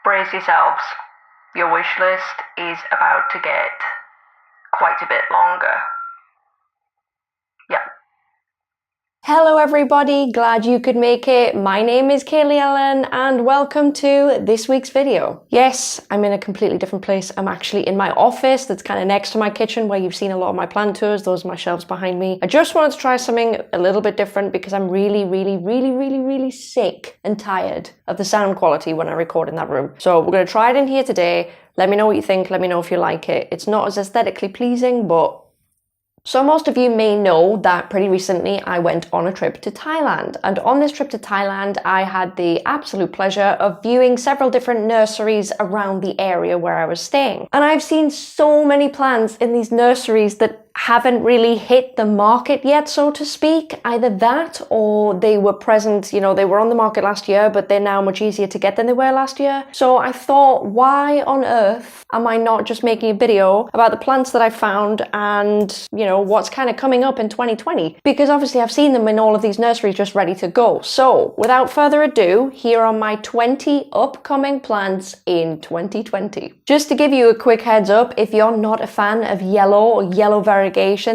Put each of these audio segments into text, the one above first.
Brace yourselves. Your wish list is about to get quite a bit longer. Yep. Hello everybody, glad you could make it. My name is Kaylee and welcome to this week's video. Yes, I'm in a completely different place. I'm actually in my office that's kind of next to my kitchen where you've seen a lot of my plant tours. Those are my shelves behind me. I just wanted to try something a little bit different because I'm really sick and tired of the sound quality when I record in that room. So we're going to try it in here today. Let me know what you think. Let me know if you like it. It's not as aesthetically pleasing, but so most of you may know that pretty recently I went on a trip to Thailand, and on this trip to Thailand I had the absolute pleasure of viewing several different nurseries around the area where I was staying. And I've seen so many plants in these nurseries that haven't really hit the market yet, so to speak. Either that or they were present, you know, they were on the market last year, but they're now much easier to get than they were last year. So I thought, why on earth am I not just making a video about the plants that I found and, you know, what's kind of coming up in 2020? Because obviously I've seen them in all of these nurseries just ready to go. So without further ado, here are my 20 upcoming plants in 2020. Just to give you a quick heads up, if you're not a fan of yellow or yellow variegation,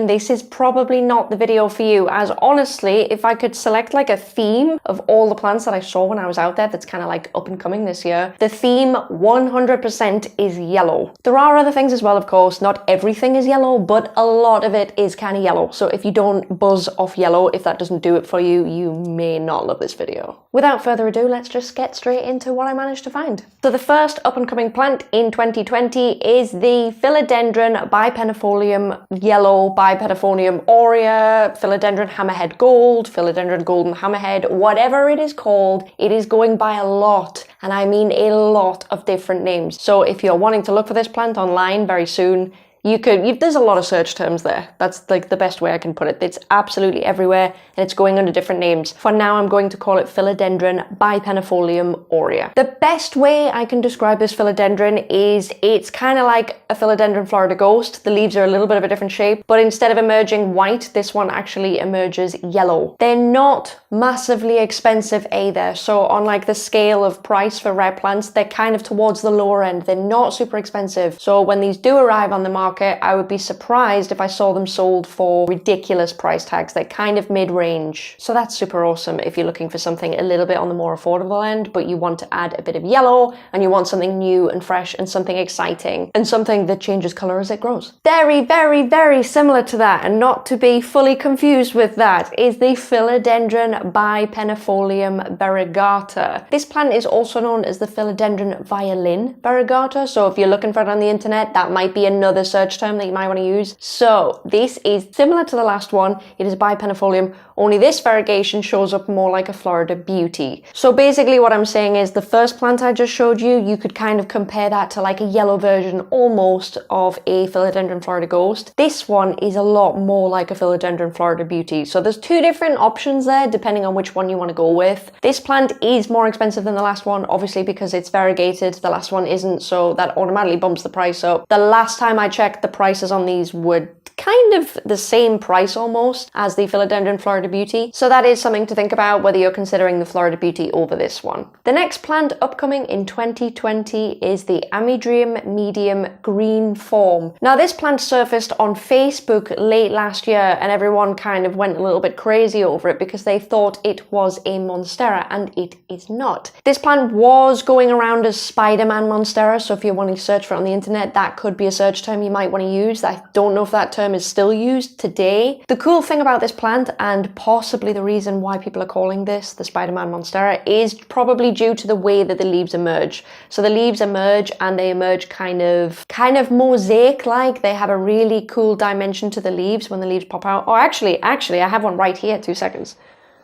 this is probably not the video for you, as honestly, if I could select like a theme of all the plants that I saw when I was out there that's kind of like up and coming this year, the theme 100% is yellow. There are other things as well, of course. Not everything is yellow, but a lot of it is kind of yellow. So if you don't buzz off yellow, if that doesn't do it for you, you may not love this video. Without further ado, let's just get straight into what I managed to find. So the first up and coming plant in 2020 is the Philodendron bipenifolium yellow, bipenifolium aurea, Philodendron hammerhead gold, Philodendron golden hammerhead, whatever it is called, it is going by a lot, and I mean a lot of different names. So if you're wanting to look for this plant online very soon, there's a lot of search terms there. That's like the best way I can put it. It's absolutely everywhere and it's going under different names. For now, I'm going to call it Philodendron bipenifolium aurea. The best way I can describe this philodendron is it's kind of like a Philodendron Florida ghost. The leaves are a little bit of a different shape, but instead of emerging white, this one actually emerges yellow. They're not massively expensive either. So on like the scale of price for rare plants, they're kind of towards the lower end. They're not super expensive. So when these do arrive on the market, I would be surprised if I saw them sold for ridiculous price tags. They're kind of mid-range. So that's super awesome if you're looking for something a little bit on the more affordable end, but you want to add a bit of yellow and you want something new and fresh and something exciting and something that changes color as it grows. Very similar to that, and not to be fully confused with that, is the Philodendron bipenifolium berigata. This plant is also known as the Philodendron violin berigata. So if you're looking for it on the internet, that might be another search term that you might want to use. So this is similar to the last one. It is bipenifolium, only this variegation shows up more like a Florida beauty. So basically what I'm saying is the first plant I just showed you, you could kind of compare that to like a yellow version almost of a Philodendron Florida ghost. This one is a lot more like a Philodendron Florida beauty. So there's two different options there depending on which one you want to go with. This plant is more expensive than the last one, obviously because it's variegated. The last one isn't, so that automatically bumps the price up. The last time I checked, the prices on these were kind of the same price almost as the Philodendron Florida Beauty. So that is something to think about whether you're considering the Florida Beauty over this one. The next plant upcoming in 2020 is the amydrium medium green form. Now this plant surfaced on Facebook late last year and everyone kind of went a little bit crazy over it because they thought it was a monstera, and it is not. This plant was going around as Spider-Man monstera, so if you're wanting to search for it on the internet, that could be a search term you might want to use. I don't know if that term is still used today. The cool thing about this plant, and possibly the reason why people are calling this the Spider-Man monstera, is probably due to the way that the leaves emerge. So the leaves emerge and they emerge kind of mosaic-like. They have a really cool dimension to the leaves when the leaves pop out. Oh, actually, I have one right here, 2 seconds.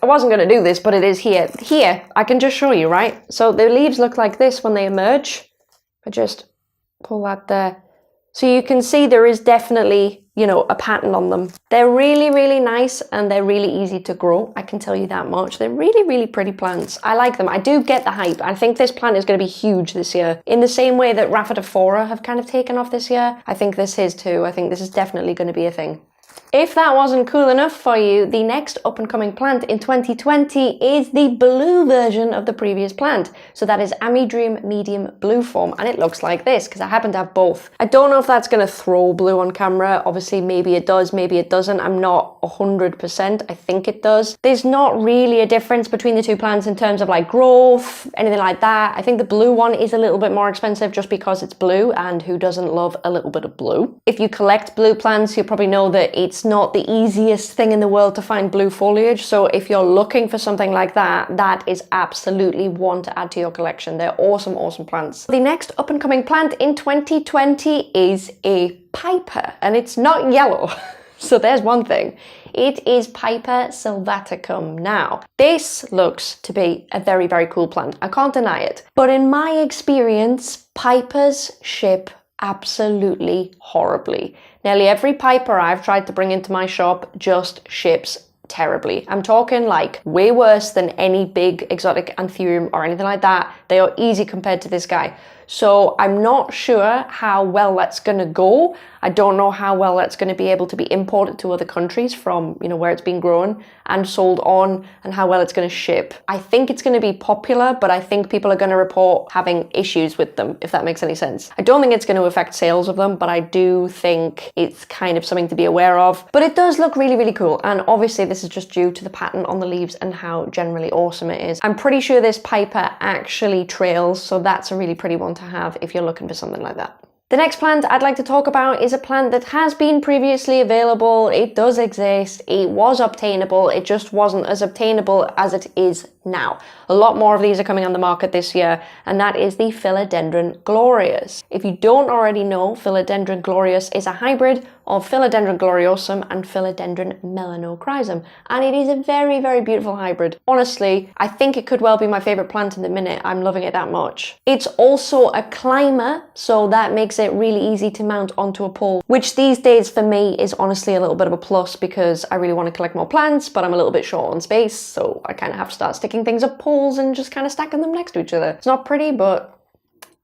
I wasn't going to do this, but it is here. Here, I can just show you, right? So the leaves look like this when they emerge. I just pull that there. So you can see there is definitely, you know, a pattern on them. They're really nice and they're really easy to grow. I can tell you that much. They're really pretty plants. I like them. I do get the hype. I think this plant is going to be huge this year. In the same way that Rhaphidophora have kind of taken off this year, I think this is too. I think this is definitely going to be a thing. If that wasn't cool enough for you, the next up-and-coming plant in 2020 is the blue version of the previous plant. So that is amydrium medium blue form, and it looks like this because I happen to have both. I don't know if that's going to throw blue on camera. Obviously, maybe it does, maybe it doesn't. I'm not 100%. I think it does. There's not really a difference between the two plants in terms of like growth, anything like that. I think the blue one is a little bit more expensive just because it's blue, and who doesn't love a little bit of blue? If you collect blue plants, you probably know that it's not the easiest thing in the world to find blue foliage, so if you're looking for something like that, that is absolutely one to add to your collection. They're awesome, awesome plants. The next up-and-coming plant in 2020 is a piper, and it's not yellow. So there's one thing. It is Piper Sylvaticum. Now, this looks to be a very, very cool plant. I can't deny it. But in my experience, pipers ship absolutely horribly. Nearly every piper I've tried to bring into my shop just ships terribly. I'm talking like way worse than any big exotic anthurium or anything like that. They are easy compared to this guy. So I'm not sure how well that's going to go. I don't know how well that's going to be able to be imported to other countries from, you know, where it's been grown and sold on, and how well it's going to ship. I think it's going to be popular, but I think people are going to report having issues with them, if that makes any sense. I don't think it's going to affect sales of them, but I do think it's kind of something to be aware of. But it does look really, really cool. And obviously this is just due to the pattern on the leaves and how generally awesome it is. I'm pretty sure this piper actually trails, so that's a really pretty one to have if you're looking for something like that. The next plant I'd like to talk about is a plant that has been previously available. It does exist. It was obtainable. It just wasn't as obtainable as it is now. A lot more of these are coming on the market this year, and that is the Philodendron Glorious. If you don't already know, Philodendron Glorious is a hybrid of Philodendron Gloriosum and Philodendron Melanochrysum, and it is a very, very beautiful hybrid. Honestly, I think it could well be my favorite plant in the minute. I'm loving it that much. It's also a climber, so that makes it really easy to mount onto a pole, which these days for me is honestly a little bit of a plus because I really want to collect more plants, but I'm a little bit short on space, so I kind of have to start sticking things up poles and just kind of stacking them next to each other. It's not pretty, but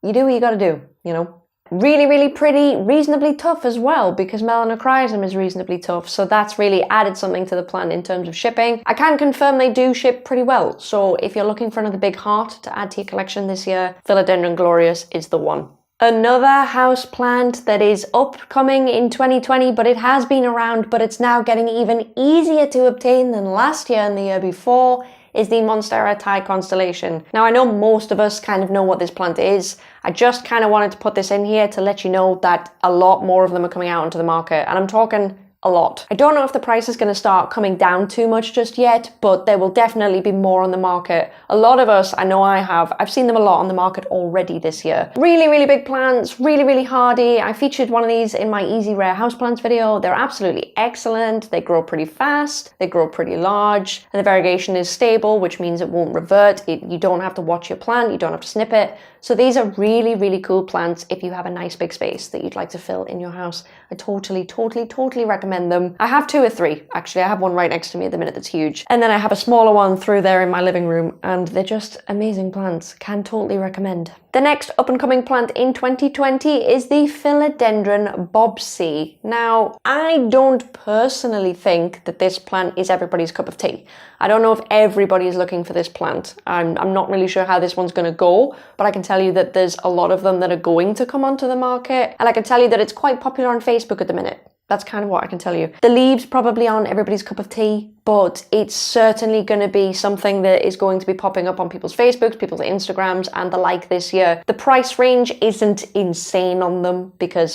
you do what you gotta do, you know? Really, really pretty, reasonably tough as well, because Melanochrysum is reasonably tough, so that's really added something to the plant in terms of shipping. I can confirm they do ship pretty well, so if you're looking for another big heart to add to your collection this year, Philodendron Glorious is the one. Another house plant that is upcoming in 2020, but it has been around, but it's now getting even easier to obtain than last year and the year before, is the Monstera Thai Constellation. Now, I know most of us kind of know what this plant is. I just kind of wanted to put this in here to let you know that a lot more of them are coming out onto the market, and I'm talking a lot. I don't know if the price is going to start coming down too much just yet, but there will definitely be more on the market. A lot of us, I know I've seen them a lot on the market already this year. Really, really big plants, really, really hardy. I featured one of these in my Easy Rare Houseplants video. They're absolutely excellent. They grow pretty fast, they grow pretty large, and the variegation is stable, which means it won't revert. You don't have to watch your plant, you don't have to snip it. So these are really, really cool plants if you have a nice big space that you'd like to fill in your house. I totally recommend them. I have 2 or 3, actually. I have one right next to me at the minute that's huge. And then I have a smaller one through there in my living room, and they're just amazing plants. Can totally recommend. The next up-and-coming plant in 2020 is the Philodendron Bobbie. Now, I don't personally think that this plant is everybody's cup of tea. I don't know if everybody is looking for this plant. I'm not really sure how this one's going to go, but I can tell you that there's a lot of them that are going to come onto the market, and I can tell you that it's quite popular on Facebook at the minute. That's kind of what I can tell you. The leaves probably aren't everybody's cup of tea, but it's certainly going to be something that is going to be popping up on people's Facebooks, people's Instagrams, and the like this year. The price range isn't insane on them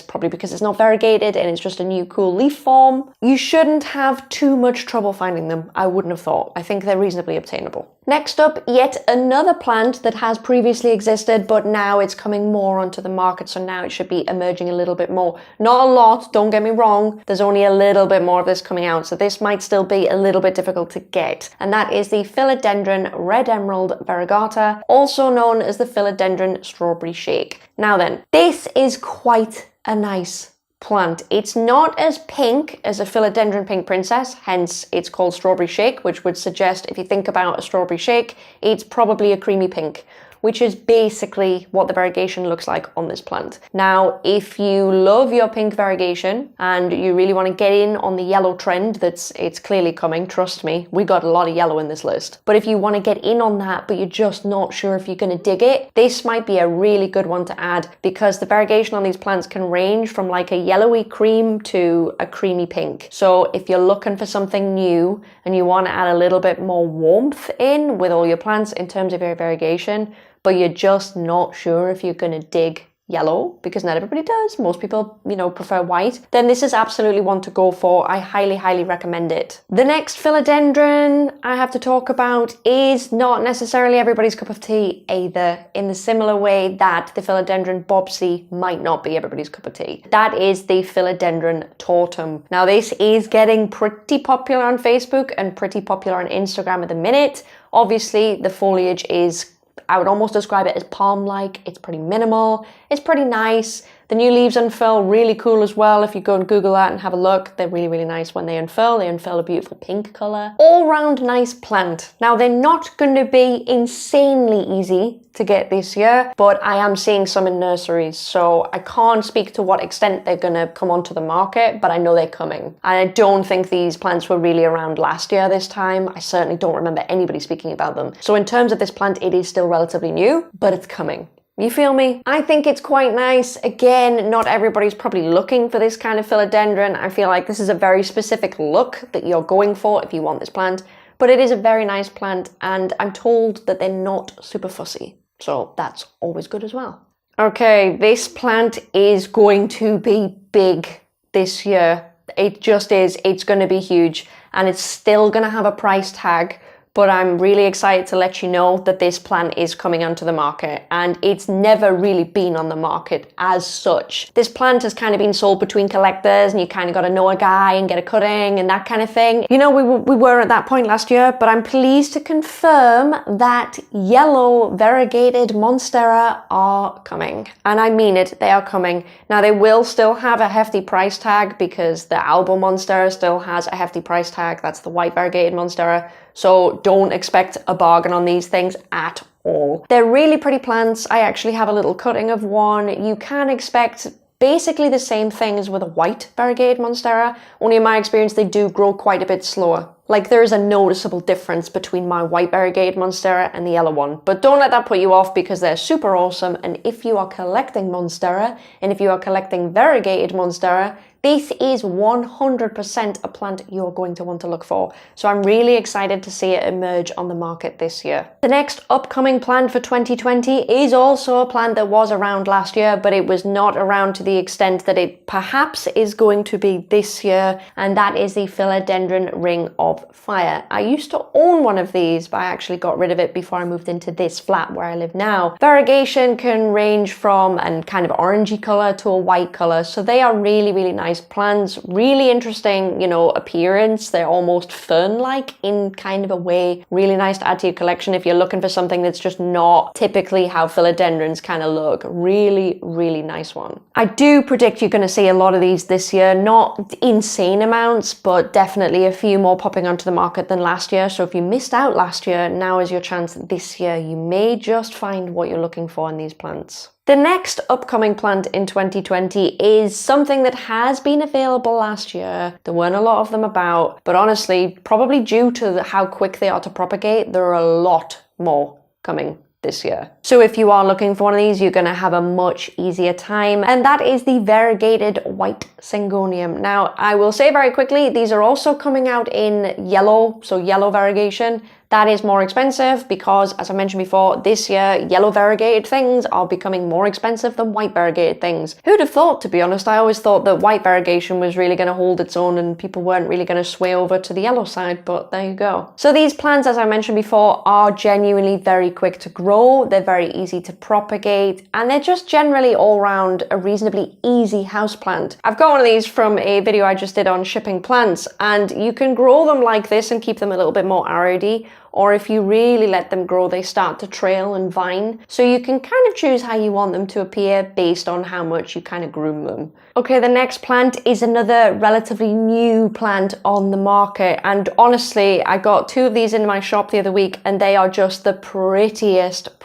probably because it's not variegated and it's just a new cool leaf form. You shouldn't have too much trouble finding them, I wouldn't have thought. I think they're reasonably obtainable. Next up, yet another plant that has previously existed, but now it's coming more onto the market, so now it should be emerging a little bit more. Not a lot, don't get me wrong, there's only a little bit more of this coming out, so this might still be a little bit difficult to get, and that is the Philodendron Red Emerald Varigata, also known as the Philodendron Strawberry Shake. Now then, this is quite a nice plant. It's not as pink as a Philodendron Pink Princess, hence it's called Strawberry Shake, which would suggest if you think about a strawberry shake, it's probably a creamy pink, which is basically what the variegation looks like on this plant. Now, if you love your pink variegation and you really want to get in on the yellow trend, it's clearly coming, trust me, we got a lot of yellow in this list. But if you want to get in on that, but you're just not sure if you're going to dig it, this might be a really good one to add, because the variegation on these plants can range from like a yellowy cream to a creamy pink. So if you're looking for something new and you want to add a little bit more warmth in with all your plants in terms of your variegation, but you're just not sure if you're going to dig yellow, because not everybody does, most people, prefer white, then this is absolutely one to go for. I highly recommend it. The next philodendron I have to talk about is not necessarily everybody's cup of tea either, in the similar way that the Philodendron Bobbie might not be everybody's cup of tea. That is the Philodendron Totem. Now this is getting pretty popular on Facebook and pretty popular on Instagram at the minute. Obviously the foliage is, I would almost describe it as palm-like. It's pretty minimal. It's pretty nice. The new leaves unfurl, really cool as well. If you go and Google that and have a look, they're really nice when they unfurl. They unfurl a beautiful pink color. All round nice plant. Now they're not going to be insanely easy to get this year, but I am seeing some in nurseries, so I can't speak to what extent they're going to come onto the market, but I know they're coming. And I don't think these plants were really around last year this time. I certainly don't remember anybody speaking about them. So in terms of this plant, it is still relatively new, but it's coming. You feel me? I think it's quite nice. Again, not everybody's probably looking for this kind of philodendron. I feel like this is a very specific look that you're going for if you want this plant, but it is a very nice plant, and I'm told that they're not super fussy. So that's always good as well. Okay, this plant is going to be big this year. It just is. It's going to be huge, and it's still going to have a price tag. But I'm really excited to let you know that this plant is coming onto the market, and it's never really been on the market as such. This plant has kind of been sold between collectors, and you kind of got to know a guy and get a cutting and that kind of thing. We were at that point last year, but I'm pleased to confirm that yellow Variegated Monstera are coming. And I mean it, they are coming. Now they will still have a hefty price tag, because the Albo Monstera still has a hefty price tag. That's the white Variegated Monstera. So don't expect a bargain on these things at all. They're really pretty plants. I actually have a little cutting of one. You can expect basically the same thing as with a white Variegated Monstera, only in my experience they do grow quite a bit slower. Like, there is a noticeable difference between my white Variegated Monstera and the yellow one. But don't let that put you off, because they're super awesome. And if you are collecting Monstera, and if you are collecting Variegated Monstera, this is 100% a plant you're going to want to look for. So I'm really excited to see it emerge on the market this year. The next upcoming plant for 2020 is also a plant that was around last year, but it was not around to the extent that it perhaps is going to be this year. And that is the Philodendron Ring of Fire. I used to own one of these, but I actually got rid of it before I moved into this flat where I live now. Variegation can range from a kind of orangey color to a white color. So they are really nice plants, really interesting, appearance. They're almost fern-like in kind of a way. Really nice to add to your collection if you're looking for something that's just not typically how philodendrons kind of look. Really nice one. I do predict you're going to see a lot of these this year. Not insane amounts, but definitely a few more popping onto the market than last year. So if you missed out last year, now is your chance this year. You may just find what you're looking for in these plants. The next upcoming plant in 2020 is something that has been available last year. There weren't a lot of them about, but honestly, probably due to how quick they are to propagate, there are a lot more coming this year. So if you are looking for one of these, you're going to have a much easier time, and that is the variegated white Syngonium. Now, I will say very quickly, these are also coming out in yellow, so yellow variegation. That is more expensive because, as I mentioned before, this year, yellow variegated things are becoming more expensive than white variegated things. Who'd have thought, to be honest? I always thought that white variegation was really going to hold its own and people weren't really going to sway over to the yellow side, but there you go. So these plants, as I mentioned before, are genuinely very quick to grow. They're very easy to propagate, and they're just generally all round a reasonably easy houseplant. I've got one of these from a video I just did on shipping plants, and you can grow them like this and keep them a little bit more aride, or if you really let them grow, they start to trail and vine. So you can kind of choose how you want them to appear based on how much you kind of groom them. Okay, the next plant is another relatively new plant on the market, and honestly, I got 2 of these in my shop the other week and they are just the prettiest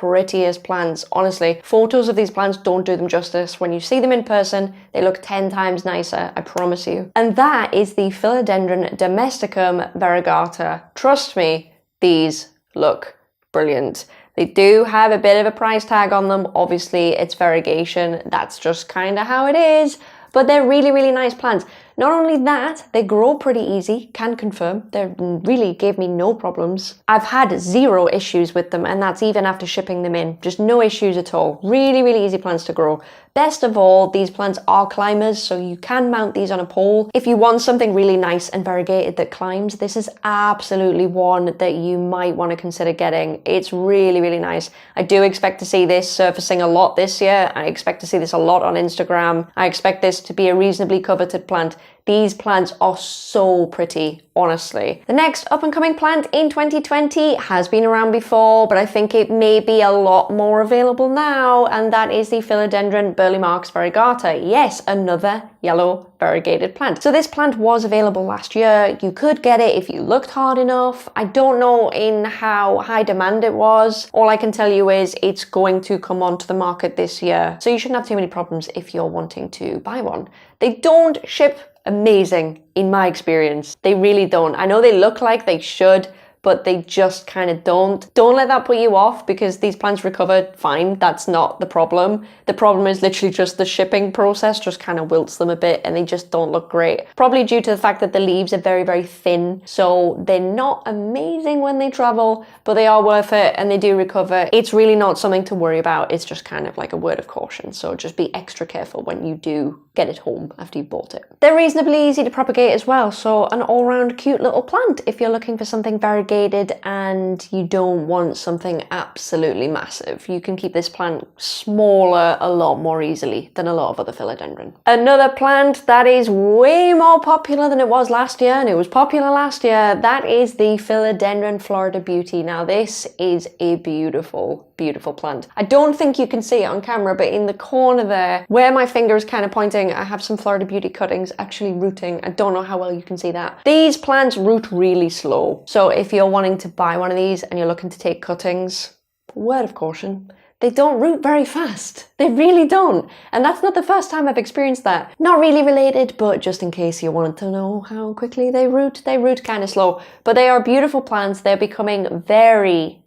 plants. Honestly, photos of these plants don't do them justice. When you see them in person, they look 10 times nicer, I promise you. And that is the Philodendron Domesticum Varigata. Trust me, these look brilliant. They do have a bit of a price tag on them. Obviously, it's variegation. That's just kind of how it is. But they're really nice plants. Not only that, they grow pretty easy, can confirm. They really gave me no problems. I've had 0 issues with them, and that's even after shipping them in. Just no issues at all. Really easy plants to grow. Best of all, these plants are climbers, so you can mount these on a pole. If you want something really nice and variegated that climbs, this is absolutely one that you might want to consider getting. It's really nice. I do expect to see this surfacing a lot this year. I expect to see this a lot on Instagram. I expect this to be a reasonably coveted plant. These plants are so pretty, honestly. The next up-and-coming plant in 2020 has been around before, but I think it may be a lot more available now, and that is the Philodendron Burly Varigata. Yes, another yellow variegated plant. So this plant was available last year. You could get it if you looked hard enough. I don't know in how high demand it was. All I can tell you is it's going to come onto the market this year. So you shouldn't have too many problems if you're wanting to buy one. They don't ship amazing in my experience. They really don't. I know they look like they should, but they just kind of don't. Don't let that put you off, because these plants recover fine. That's not the problem. The problem is literally just the shipping process just kind of wilts them a bit and they just don't look great. Probably due to the fact that the leaves are very thin. So they're not amazing when they travel, but they are worth it and they do recover. It's really not something to worry about. It's just kind of like a word of caution. So just be extra careful when you do get it home after you bought it. They're reasonably easy to propagate as well. So an all-round cute little plant if you're looking for something variegated and you don't want something absolutely massive. You can keep this plant smaller a lot more easily than a lot of other philodendron. Another plant that is way more popular than it was last year, and it was popular last year, that is the Philodendron Florida Beauty. Now this is a beautiful plant. I don't think you can see it on camera, but in the corner there, where my finger is kind of pointing, I have some Florida Beauty cuttings actually rooting. I don't know how well you can see that. These plants root really slow. So if you're wanting to buy one of these and you're looking to take cuttings, word of caution, they don't root very fast. They really don't. And that's not the first time I've experienced that. Not really related, but just in case you wanted to know how quickly they root kind of slow. But they are beautiful plants. They're becoming very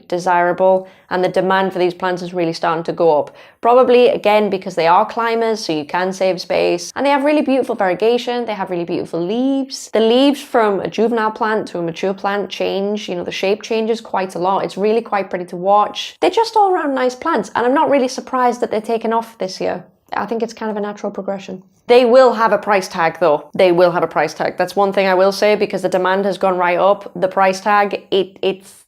desirable, and the demand for these plants is really starting to go up. Probably again because they are climbers, so you can save space, and they have really beautiful variegation. They have really beautiful leaves. The leaves from a juvenile plant to a mature plant change, the shape changes quite a lot. It's really quite pretty to watch. They're just all around nice plants, and I'm not really surprised that they're taken off this year. I think it's kind of a natural progression. They will have a price tag though. They will have a price tag. That's one thing I will say, because the demand has gone right up. The price tag, it's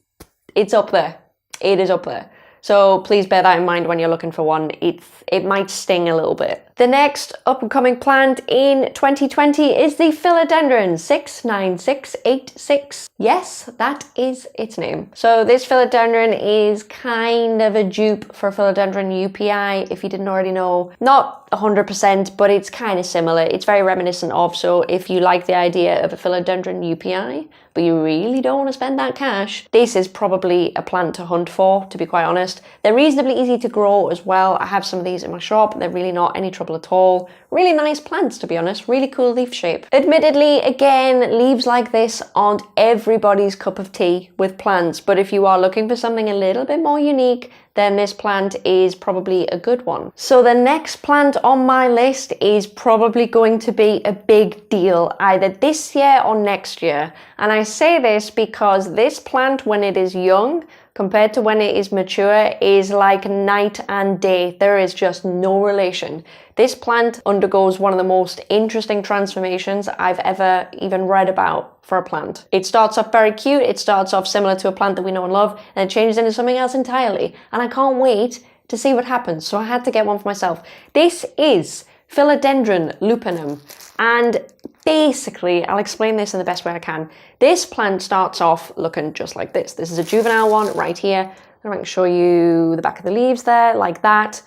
up there. It is up there. So please bear that in mind when you're looking for one. It might sting a little bit. The next up-and-coming plant in 2020 is the Philodendron 69686. Yes, that is its name. So this philodendron is kind of a dupe for Philodendron UPI, if you didn't already know. Not 100%, but it's kind of similar. It's very reminiscent of, so if you like the idea of a Philodendron UPI, but you really don't want to spend that cash, this is probably a plant to hunt for, to be quite honest. They're reasonably easy to grow as well. I have some of these in my shop. They're really not any trouble at all. Really nice plants, to be honest. Really cool leaf shape. Admittedly, again, leaves like this aren't everybody's cup of tea with plants, but if you are looking for something a little bit more unique, then this plant is probably a good one. So the next plant on my list is probably going to be a big deal either this year or next year. And I say this because this plant, when it is young, compared to when it is mature, is like night and day. There is just no relation. This plant undergoes one of the most interesting transformations I've ever even read about for a plant. It starts off very cute. It starts off similar to a plant that we know and love, and it changes into something else entirely. And I can't wait to see what happens. So I had to get one for myself. This is Philodendron Lupinum. And basically, I'll explain this in the best way I can. This plant starts off looking just like this. This is a juvenile one right here. I can show you the back of the leaves there, like that.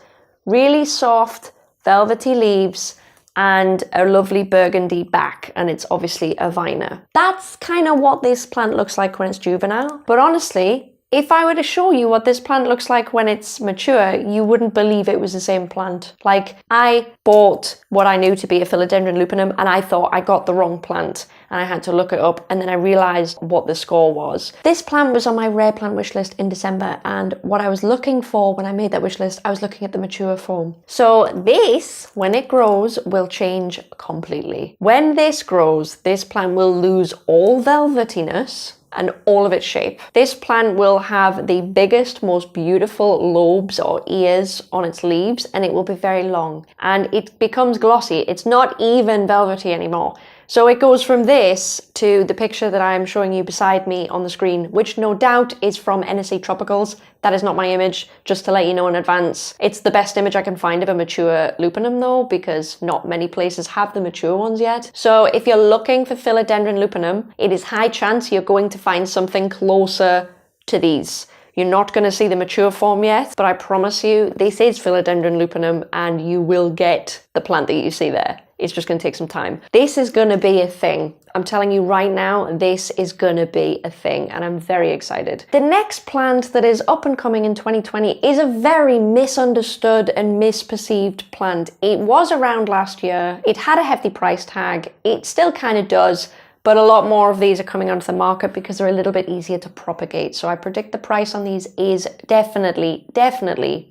Really soft, velvety leaves and a lovely burgundy back, and it's obviously a viner. That's kind of what this plant looks like when it's juvenile. But honestly, if I were to show you what this plant looks like when it's mature, you wouldn't believe it was the same plant. Like, I bought what I knew to be a Philodendron Lupinum and I thought I got the wrong plant, and I had to look it up, and then I realized what the score was. This plant was on my rare plant wish list in December, and what I was looking for when I made that wish list, I was looking at the mature form. So this, when it grows, will change completely. When this grows, this plant will lose all velvetiness and all of its shape. This plant will have the biggest, most beautiful lobes or ears on its leaves, and it will be very long, and it becomes glossy. It's not even velvety anymore. So it goes from this to the picture that I'm showing you beside me on the screen, which no doubt is from NSA Tropicals. That is not my image, just to let you know in advance. It's the best image I can find of a mature lupinum though, because not many places have the mature ones yet. So if you're looking for Philodendron Lupinum, it is high chance you're going to find something closer to these. You're not going to see the mature form yet, but I promise you, this is Philodendron Lupinum and you will get the plant that you see there. It's just going to take some time. This is going to be a thing. I'm telling you right now, this is going to be a thing, and I'm very excited. The next plant that is up and coming in 2020 is a very misunderstood and misperceived plant. It was around last year. It had a hefty price tag. It still kind of does. But a lot more of these are coming onto the market because they're a little bit easier to propagate. So I predict the price on these is definitely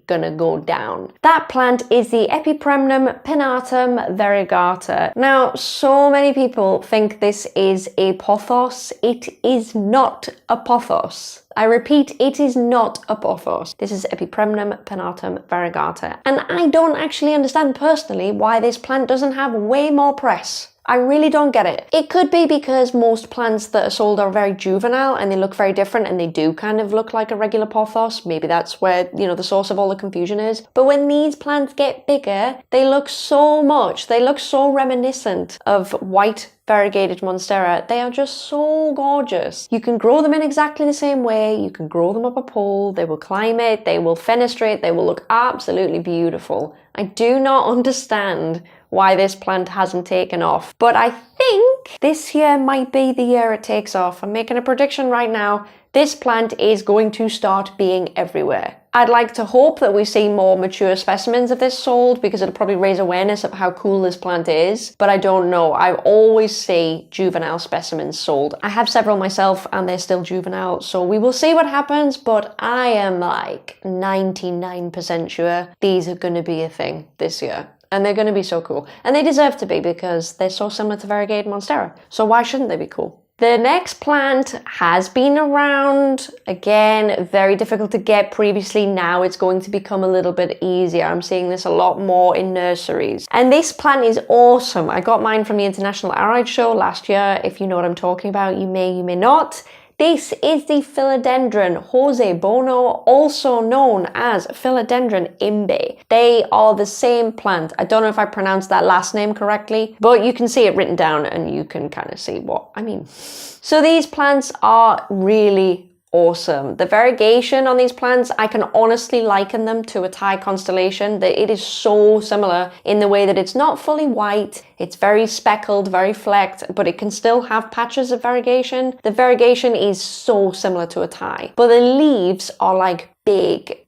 gonna go down. That plant is the Epipremnum Pinatum Varigata. Now, so many people think this is a pothos. It is not a pothos. I repeat, it is not a pothos. This is Epipremnum Pinatum Varigata. And I don't actually understand personally why this plant doesn't have way more press. I really don't get it. It could be because most plants that are sold are very juvenile and they look very different and they do kind of look like a regular pothos. Maybe that's where, the source of all the confusion is. But when these plants get bigger, they look so reminiscent of white Variegated Monstera. They are just so gorgeous. You can grow them in exactly the same way. You can grow them up a pole. They will climb it. They will fenestrate. They will look absolutely beautiful. I do not understand why this plant hasn't taken off, but I think this year might be the year it takes off. I'm making a prediction right now. This plant is going to start being everywhere. I'd like to hope that we see more mature specimens of this sold because it'll probably raise awareness of how cool this plant is, but I don't know. I always see juvenile specimens sold. I have several myself and they're still juvenile, so we will see what happens, but I am like 99% sure these are going to be a thing this year. And they're going to be so cool. And they deserve to be because they're so similar to Variegated Monstera. So why shouldn't they be cool? The next plant has been around, again, very difficult to get previously. Now it's going to become a little bit easier. I'm seeing this a lot more in nurseries. And this plant is awesome. I got mine from the International Aroid Show last year. If you know what I'm talking about, you may not. This is the Philodendron Jose Bono, also known as Philodendron Inbae. They are the same plant. I don't know if I pronounced that last name correctly, but you can see it written down and you can kind of see what I mean. So these plants are really awesome. The variegation on these plants, I can honestly liken them to a Thai constellation. That it is so similar in the way that it's not fully white, it's very speckled, very flecked, but it can still have patches of variegation. The variegation is so similar to a Thai, but the leaves are like big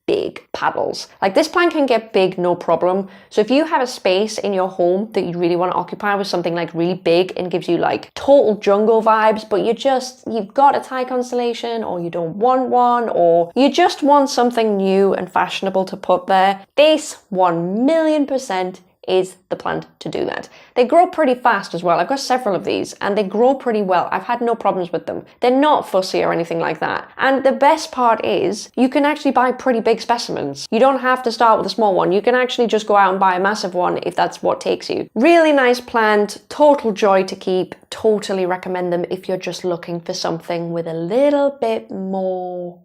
paddles. Like this plant can get big, no problem. So if you have a space in your home that you really want to occupy with something like really big and gives you like total jungle vibes, but you've got a Thai constellation or you don't want one, or you just want something new and fashionable to put there, this 1,000,000% is the plant to do that. They grow pretty fast as well. I've got several of these and they grow pretty well. I've had no problems with them. They're not fussy or anything like that. And the best part is you can actually buy pretty big specimens. You don't have to start with a small one. You can actually just go out and buy a massive one if that's what takes you. Really nice plant, total joy to keep. Totally recommend them if you're just looking for something with a little bit more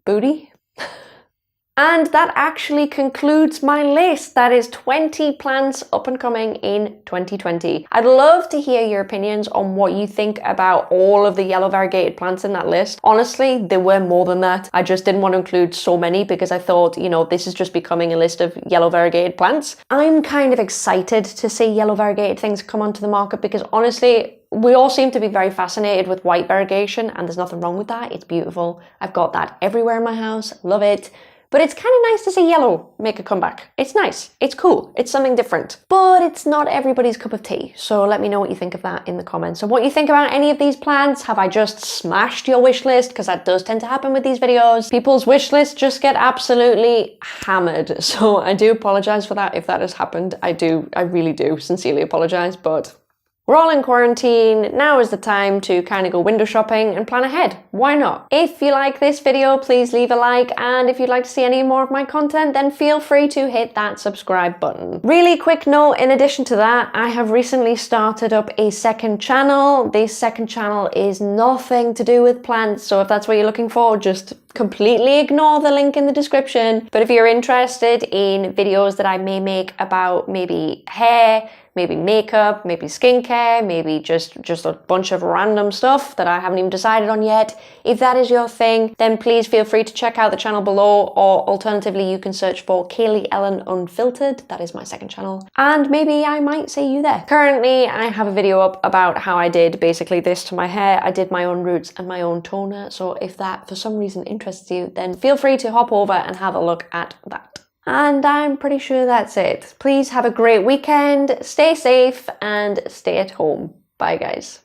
booty. And that actually concludes my list. That is 20 plants up and coming in 2020. I'd love to hear your opinions on what you think about all of the yellow variegated plants in that list. Honestly, there were more than that. I just didn't want to include so many because I thought, you know, this is just becoming a list of yellow variegated plants. I'm kind of excited to see yellow variegated things come onto the market because honestly, we all seem to be very fascinated with white variegation, and there's nothing wrong with that. It's beautiful. I've got that everywhere in my house. Love it. But it's kind of nice to see yellow make a comeback. It's nice. It's cool. It's something different. But it's not everybody's cup of tea. So let me know what you think of that in the comments. So what you think about any of these plants? Have I just smashed your wish list? Because that does tend to happen with these videos. People's wish lists just get absolutely hammered. So I do apologize for that if that has happened. I really do sincerely apologize, but we're all in quarantine. Now is the time to kind of go window shopping and plan ahead. Why not? If you like this video, please leave a like. And if you'd like to see any more of my content, then feel free to hit that subscribe button. Really quick note, in addition to that, I have recently started up a second channel. This second channel is nothing to do with plants. So if that's what you're looking for, just completely ignore the link in the description. But if you're interested in videos that I may make about maybe hair, maybe makeup, maybe skincare, maybe just a bunch of random stuff that I haven't even decided on yet. If that is your thing, then please feel free to check out the channel below, or alternatively you can search for Kaylee Ellen Unfiltered. That is my second channel. And maybe I might see you there. Currently, I have a video up about how I did basically this to my hair. I did my own roots and my own toner. So if that for some reason interests you, then feel free to hop over and have a look at that. And I'm pretty sure that's it. Please have a great weekend, stay safe, and stay at home. Bye, guys.